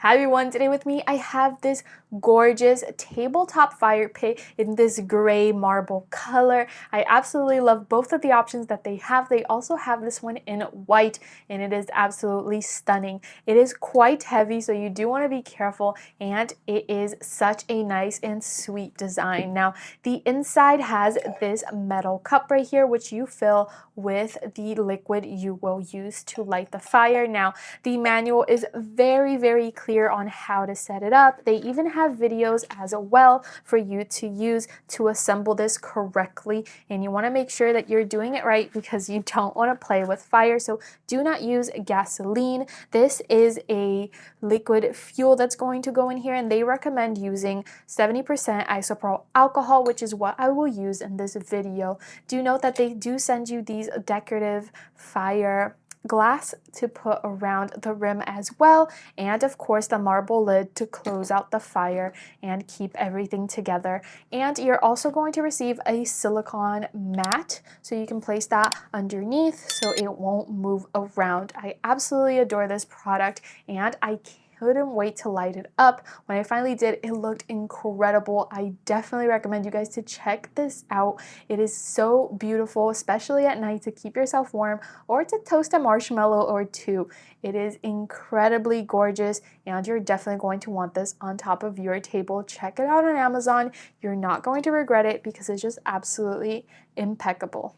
Hi everyone, today with me I have this gorgeous tabletop fire pit in this gray marble color. I absolutely love both of the options that they have. They also have this one in white and it is absolutely stunning. It is quite heavy, so you do want to be careful, and it is such a nice and sweet design. Now the inside has this metal cup right here which you fill with the liquid you will use to light the fire. Now the manual is very clear on how to set it up. They even have videos as well for you to use to assemble this correctly, and you want to make sure that you're doing it right because you don't want to play with fire. So do not use gasoline. This is a liquid fuel that's going to go in here, and they recommend using 70% isopropyl alcohol, which is what I will use in this video. Do note that they do send you these decorative fire glass to put around the rim as well, and of course the marble lid to close out the fire and keep everything together. And you're also going to receive a silicone mat so you can place that underneath so it won't move around. I absolutely adore this product, and I couldn't wait to light it up. When I finally did, it looked incredible. I definitely recommend you guys to check this out. It is so beautiful, especially at night to keep yourself warm or to toast a marshmallow or two. It is incredibly gorgeous, and you're definitely going to want this on top of your table. Check it out on Amazon. You're not going to regret it because it's just absolutely impeccable.